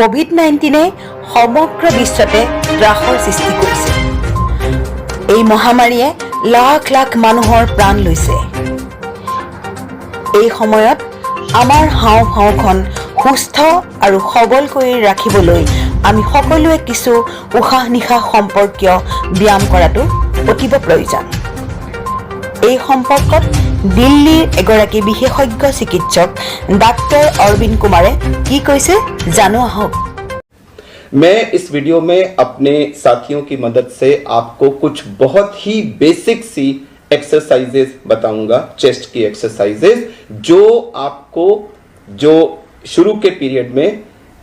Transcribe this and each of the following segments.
COVID-19 সমগ্ৰ বিশ্বতে ত্ৰাসৰ সৃষ্টি কৰিছে। এই মহামাৰীয়ে লাখ লাখ মানুহৰ প্ৰাণ লৈছে। এই সময়ত আমাৰ হাওঁফাওঁখন সুস্থ আৰু সবল কৰি ৰাখিবলৈ আমি সকলোৱে কিছু উশাহ নিশাহ সম্পৰ্কীয় ব্যায়াম কৰাটো অতিব প্ৰয়োজন। এই সম্পৰ্কত দিল্লীৰ এগৰাকী বিশেষজ্ঞ চিকিৎসক ডাক্তৰ অৰবিন্দ কুমাৰে কি কৈছে জানো আহক। मैं इस वीडियो में अपने साथियों की मदद से आपको कुछ बहुत ही बेसिक सी एक्सरसाइजेस बताऊंगा, चेस्ट की एक्सरसाइजेस, जो आपको जो शुरू के पीरियड में,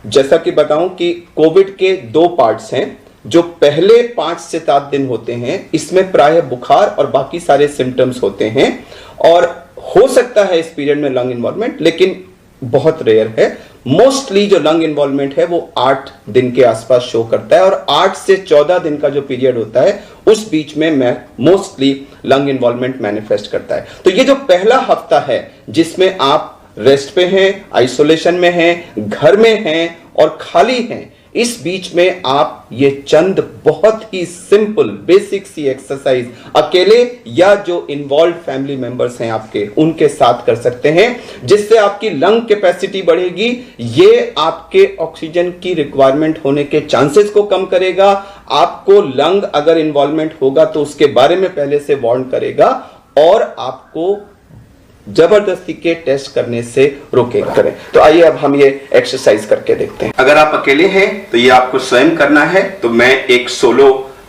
जैसा कि बताऊं कि कोविड के 2 पार्ट्स हैं। जो पहले 5 से 7 दिन होते हैं इसमें प्राय बुखार और बाकी सारे सिम्टम्स होते हैं और हो सकता है इस पीरियड में लंग इन्वॉल्वमेंट, लेकिन बहुत रेयर है। मोस्टली जो लंग इन्वॉल्वमेंट है वो 8 दिन के आसपास शो करता है और 8 से 14 दिन का जो पीरियड होता है उस बीच में मोस्टली लंग इन्वॉल्वमेंट मैनिफेस्ट करता है। तो ये जो पहला हफ्ता है जिसमें आप रेस्ट पे हैं, आइसोलेशन में हैं, घर में हैं और खाली हैं, इस बीच में आप ये चंद बहुत ही सिंपल बेसिक सी एक्सरसाइज अकेले या जो इन्वॉल्व फैमिली मेंबर्स हैं आपके उनके साथ कर सकते हैं, जिससे आपकी लंग कैपेसिटी बढ़ेगी। ये आपके ऑक्सीजन की रिक्वायरमेंट होने के चांसेस को कम करेगा। आपको लंग अगर इन्वॉल्वमेंट होगा तो उसके बारे में पहले से वार्न करेगा और आपको जबरदस्ती के टेस्ट करने से रोकेगा। करें तो आइए अब हम ये एक्सरसाइज करके देखते हैं। अगर आप अकेले हैं तो ये आपको स्वयं करना है, तो मैं एक सोलो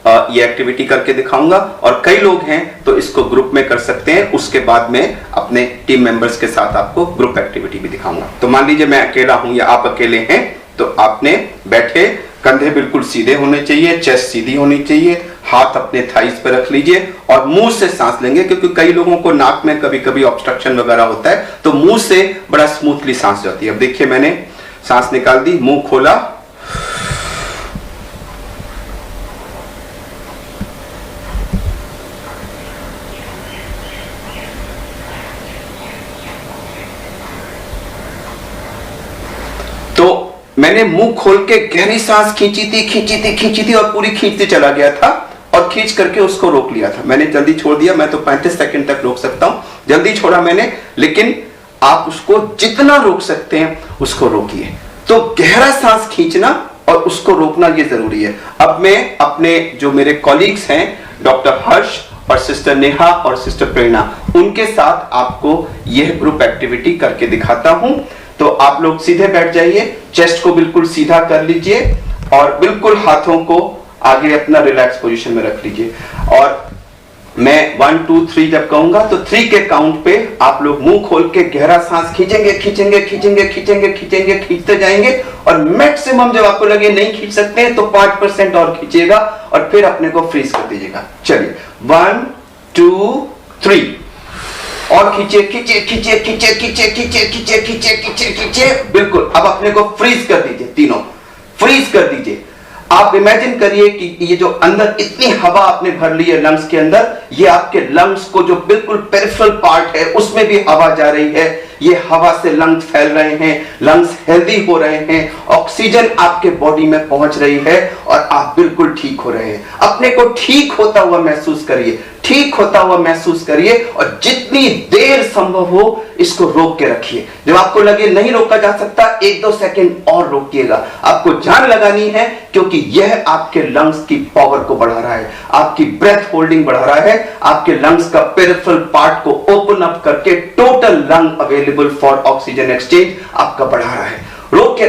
ये एक्टिविटी करके दिखाऊंगा और कई लोग हैं तो इसको ग्रुप में कर सकते हैं। उसके बाद में अपने टीम मेंबर्स के साथ आपको ग्रुप एक्टिविटी भी दिखाऊंगा। तो मान लीजिए मैं अकेला हूं या आप अकेले हैं, तो आपने बैठे, कंधे बिल्कुल सीधे होने चाहिए, चेस्ट सीधी होनी चाहिए, हाथ अपने थाइस पे रख लीजिए और मुंह से सांस लेंगे, क्योंकि कई लोगों को नाक में कभी कभी ऑब्स्ट्रक्शन वगैरह होता है, तो मुंह से बड़ा स्मूथली सांस जाती है। अब देखिए मैंने सांस निकाल दी, मुंह खोला, तो मैंने मुंह खोल के गहरी सांस खींची थी और पूरी खींचते चला गया था और खींच करके उसको रोक लिया था। मैंने जल्दी छोड़ दिया, मैं तो 35 सेकंड तक रोक सकता हूं, जल्दी छोड़ा मैंने, लेकिन आप उसको जितना रोक सकते हैं उसको रोकिए। तो गहरा सांस खींचना और उसको रोकना ये जरूरी है। अब मैं अपने जो मेरे कॉलीग्स हैं डॉक्टर हर्ष और सिस्टर नेहा और सिस्टर प्रेरणा, उनके साथ आपको यह ग्रुप एक्टिविटी करके दिखाता हूं। तो आप लोग सीधे बैठ जाइए, चेस्ट को बिल्कुल सीधा कर लीजिए और बिल्कुल हाथों को आगे अपना रिलैक्स पोजीशन में रख लीजिए और मैं 1 2 3 जब कहूंगा तो 3 के काउंट पे आप लोग मुंह खोल के गहरा सांस खींचते जाएंगे और मैक्सिमम जब आपको लगे नहीं खींच सकते हैं तो 5% और खींचिएगा और फिर अपने को फ्रीज कर दीजिएगा। चलिए 1 2 3 और खींचे, बिल्कुल। अब अपने को फ्रीज कर दीजिए, तीनों फ्रीज कर दीजिए। आप इमेजिन करिए कि ये जो अंदर इतनी हवा आपने भर ली है लंग्स के अंदर, ये आपके लंग्स को जो बिल्कुल पेरिफेरल पार्ट है उसमें भी हवा जा रही है। ये हवा से लंग्स फैल रहे हैं, लंग्स हेल्दी हो रहे हैं, ऑक्सीजन आपके बॉडी में पहुंच रही है और आप बिल्कुल ठीक हो रहे हैं। अपने को ठीक होता हुआ महसूस करिए, और जितनी देर संभव हो इसको रोक के रखिए। जब आपको लगे नहीं रोका जा सकता 1-2 सेकंड और रोकिएगा। आपको जान लगानी है, क्योंकि यह आपके लंग्स की पावर को बढ़ा रहा है, आपकी ब्रेथ होल्डिंग बढ़ा रहा है, आपके लंग्स का पेरिफेरल पार्ट को ओपन अप करके total lung available for oxygen exchange आपका बढ़ा रहा है। रोक के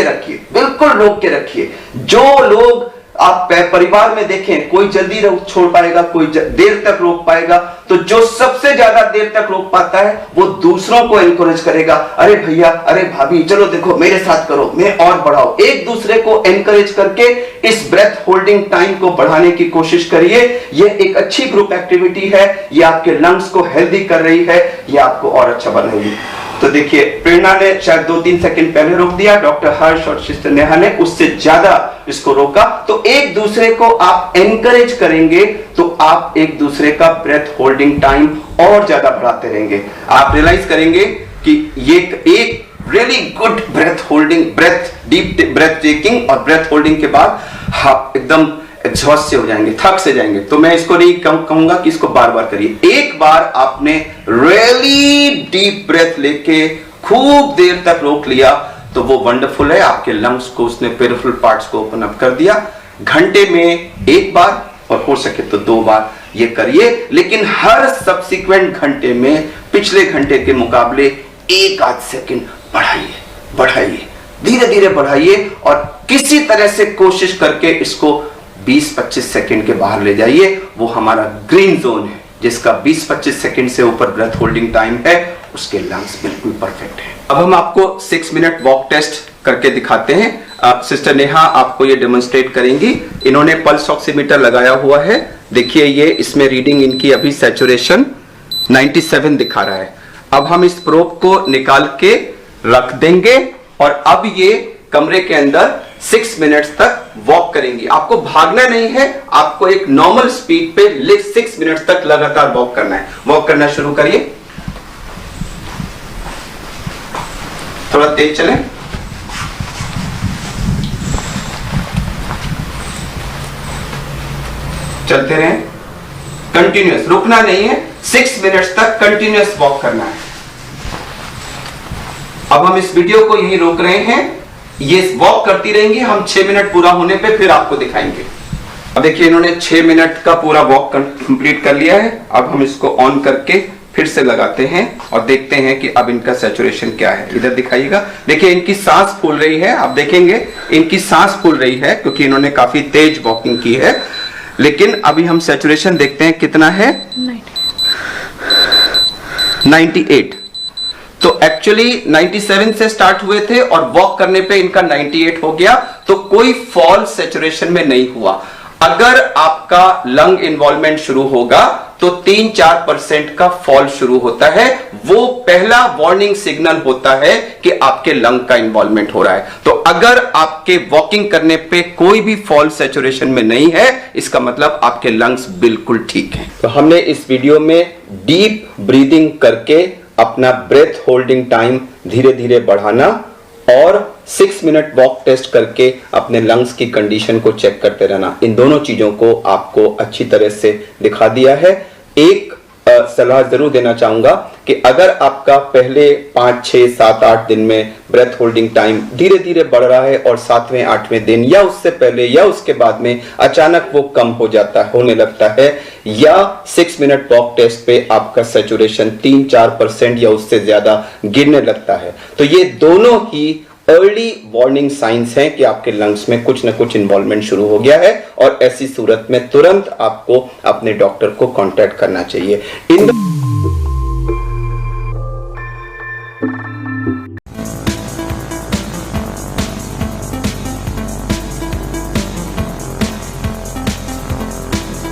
रखिए, बिल्कुल रोक के रखिए। जो लोग आप परिवार में देखें, कोई जल्दी छोड़ पाएगा, कोई देर तक रोक पाएगा, तो जो सबसे ज्यादा देर तक रोक पाता है वो दूसरों को एनकरेज करेगा। अरे भैया, अरे भाभी, चलो देखो मेरे साथ करो, मैं और बढ़ाओ। एक दूसरे को एनकरेज करके इस ब्रेथ होल्डिंग टाइम को बढ़ाने की कोशिश करिए। ये एक अच्छी ग्रुप एक्टिविटी है, ये आपके लंग्स को हेल्दी कर रही है, ये आपको और अच्छा बनाएगी। तो देखिए प्रेरणा ने शायद 2-3 सेकंड पहले रोक दिया, डॉक्टर हर्ष और सिस्टर नेहा ने उससे ज्यादा इसको रोका। तो एक दूसरे को आप एनकरेज करेंगे तो आप एक दूसरे का ब्रेथ होल्डिंग टाइम और ज्यादा बढ़ाते रहेंगे। आप रियलाइज करेंगे कि ये एक really good breath holding, breath deep breath taking, और ब्रेथ होल्डिंग के बाद आप एकदम एग्जॉस्ट से हो जाएंगे, थक से जाएंगे। तो मैं इसको नहीं कहूंगा कि इसको बार बार करिए। एक बार आपने रियली डीप ब्रेथ लेके खूब देर तक रोक लिया तो वो वंडरफुल है, आपके लंग्स को उसने पेरिफेरल पार्ट्स को ओपन अप कर दिया। घंटे में एक बार और हो सके तो 2 बार ये करिए, लेकिन हर सब्सिक्वेंट घंटे में पिछले घंटे के मुकाबले 1-8 सेकंड बढ़ाइए, धीरे धीरे बढ़ाइए, और किसी तरह से कोशिश करके इसको 20-25 सेकंड के बाहर ले जाइए। वो हमारा ग्रीन जोन है, जिसका 20-25 सेकंड से ऊपर ब्रेथ होल्डिंग टाइम है, उसके लंग्स बिल्कुल परफेक्ट है। अब हम आपको 6 मिनट वॉक टेस्ट करके दिखाते हैं। सिस्टर नेहा आपको ये डेमोन्स्ट्रेट करेंगी। इन्होंने पल्स ऑक्सीमीटर लगाया हुआ है, देखिए ये इसमें रीडिंग इनकी अभी सैचुरेशन 97 दिखा रहा है। अब हम इस प्रोब को निकाल के रख देंगे और अब ये कमरे के अंदर 6 मिनट्स तक वॉक करेंगी। आपको भागना नहीं है, आपको एक नॉर्मल स्पीड पे 6 मिनट्स तक लगातार वॉक करना है। वॉक करना शुरू करिए, थोड़ा तेज चलें। चलते रहें, कंटिन्यूअस, रुकना नहीं है, 6 मिनट्स तक कंटिन्यूअस वॉक करना है। अब हम इस वीडियो को यहीं रोक रहे हैं, ये वॉक करती रहेंगी, हम 6 मिनट पूरा होने पे फिर आपको दिखाएंगे। अब देखिए इन्होंने 6 मिनट का पूरा वॉक कंप्लीट कर लिया है। अब हम इसको ऑन करके फिर से लगाते हैं और देखते हैं कि अब इनका सैचुरेशन क्या है। इधर दिखाइएगा, देखिए इनकी सांस फूल रही है, आप देखेंगे इनकी सांस फूल रही है क्योंकि इन्होंने काफी तेज वॉकिंग की है। लेकिन अभी हम सैचुरेशन देखते हैं कितना है, 98। तो एक्चुअली 97 से स्टार्ट हुए थे और वॉक करने पे इनका 98 हो गया, तो कोई फॉल सैचुरेशन में नहीं हुआ। अगर आपका लंग इन्वॉल्वमेंट शुरू होगा तो 3-4% का फॉल शुरू होता है, वो पहला वार्निंग सिग्नल होता है कि आपके लंग का इन्वॉल्वमेंट हो रहा है। तो अगर आपके वॉकिंग करने पे कोई भी फॉल सैचुरेशन में नहीं है, इसका मतलब आपके लंग्स बिल्कुल ठीक हैं। तो हमने इस वीडियो में डीप ब्रीदिंग करके अपना ब्रेथ होल्डिंग टाइम धीरे धीरे बढ़ाना और 6 मिनट वॉक टेस्ट करके अपने लंग्स की कंडीशन को चेक करते रहना, इन दोनों चीजों को आपको अच्छी तरह से दिखा दिया है। एक सलाह जरूर देना चाहूंगा कि अगर आपका पहले 5, 6, 7, 8 दिन में ब्रेथ होल्डिंग टाइम धीरे धीरे बढ़ रहा है और 7वें, 8वें दिन या उससे पहले या उसके बाद में अचानक वो कम होने लगता है, या 6 मिनट वॉक टेस्ट पे आपका सैचुरेशन 3-4% या उससे ज्यादा गिरने लगता है, तो ये दोनों ही अर्ली वार्निंग साइंस हैं कि आपके लंग्स में कुछ न कुछ इन्वॉल्वमेंट शुरू हो गया है, और ऐसी सूरत में तुरंत आपको अपने डॉक्टर को कांटेक्ट करना चाहिए। इन